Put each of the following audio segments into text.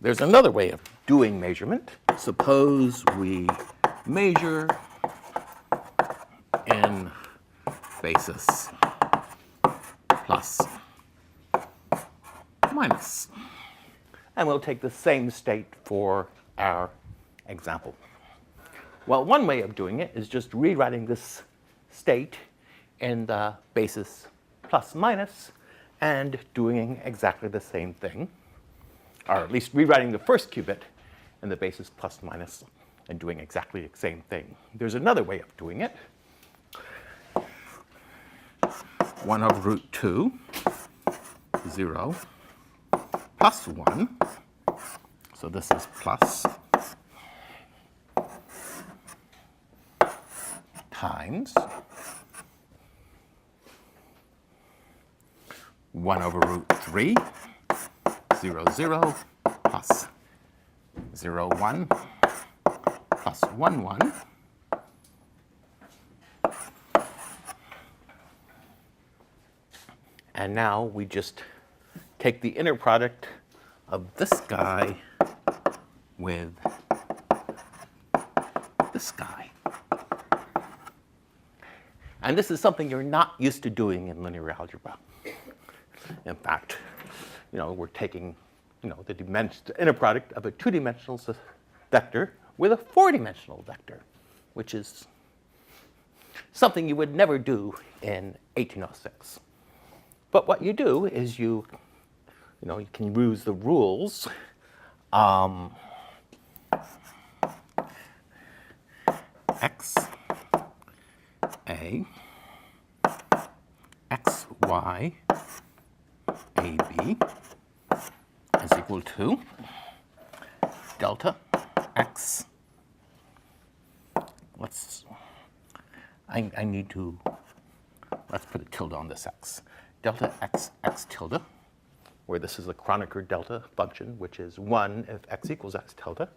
there's another way of doing measurement. Suppose we measure in basis plus minus. And we'll take the same state for our example. Well, one way of doing it is just rewriting this state in the basis plus minus and doing exactly the same thing, or at least rewriting the first qubit in the basis plus minus and doing exactly the same thing. There's another way of doing it. 1 over root 2, 0, plus 1. So this is plus times 1 over root 3, 0, 0, plus 0, 1, plus 1, 1. And now we just take the inner product of this guy with this guy. And this is something you're not used to doing in linear algebra. In fact, we're taking the inner product of a two-dimensional vector with a four-dimensional vector, which is something you would never do in 1806. But what you do is you can use the rules. X, A, X, Y, A, B is equal to delta X. Let's put a tilde on this X. Delta X, X tilde, where this is a Kronecker delta function, which is 1 if X equals X tilde,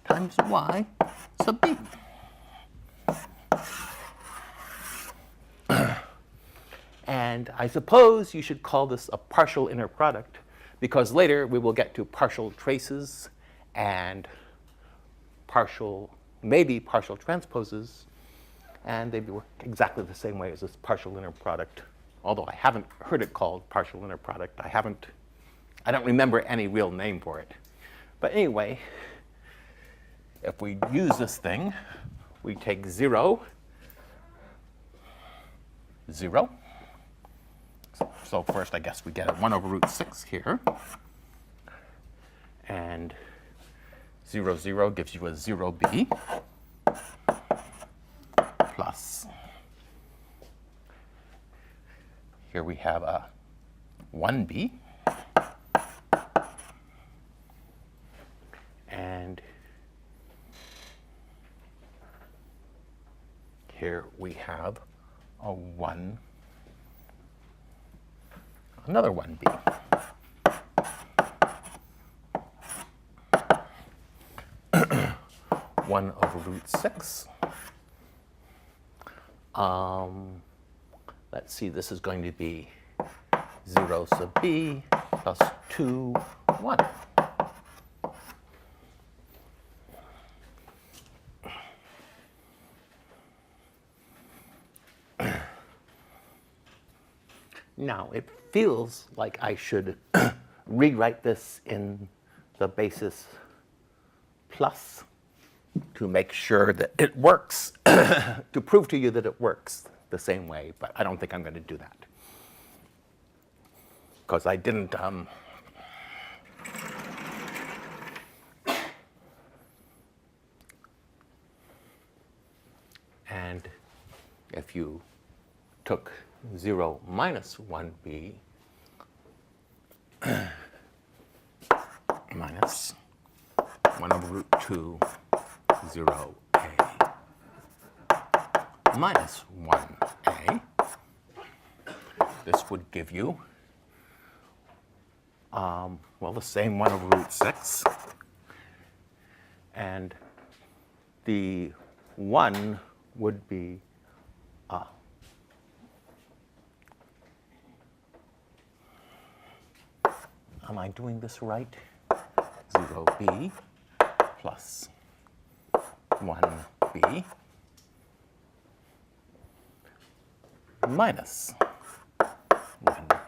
times Y sub B. And I suppose you should call this a partial inner product, because later we will get to partial traces and maybe partial transposes, and they work exactly the same way as this partial inner product. Although I haven't heard it called partial inner product. I don't remember any real name for it. But anyway, if we use this thing, we take 0, 0. So first, I guess we get a 1 over root 6 here. And 0, 0 gives you a 0b plus, here we have a 1b. And here we have a 1, another 1b. One over root 6. Let's see, this is going to be 0 sub b plus 2, 1. Now, it feels like I should rewrite this in the basis plus to make sure that it works, to prove to you that it works the same way, but I don't think I'm going to do that. Because I didn't, and if you took 0 minus 1b minus 1 over root 2, 0a minus 1a, this would give you, well, the same 1 over root 6. And the 1 would be am I doing this right? 0, 0b plus 1b minus 1b.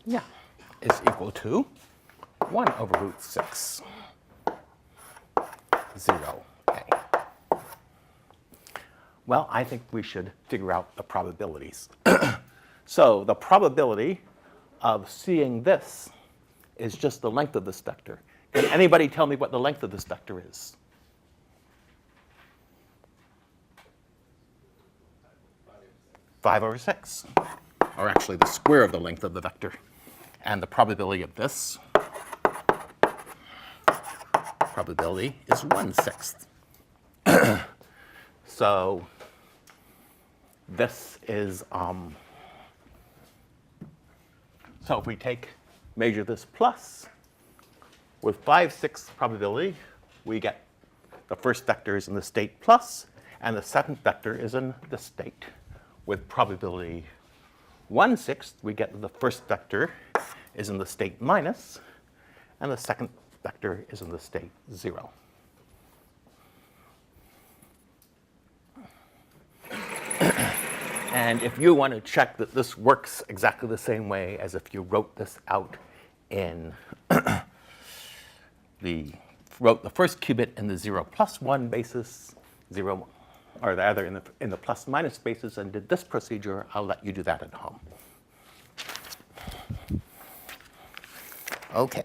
Yeah, is equal to 1 over root 6, 0, a. Well, I think we should figure out the probabilities. So the probability of seeing this is just the length of this vector. Can anybody tell me what the length of this vector is? 5 over 6, or actually the square of the length of the vector. And the probability of this probability is 1/6. So this is, so if we measure this plus, with 5/6 probability, we get the first vector is in the state plus, and the second vector is in the state. With probability 1/6, we get the first vector is in the state minus, and the second vector is in the state 0. And if you want to check that this works exactly the same way as if you wrote this out in wrote the first qubit in the 0 plus 1 basis, 0, or rather in the plus minus basis, and did this procedure, I'll let you do that at home. Okay.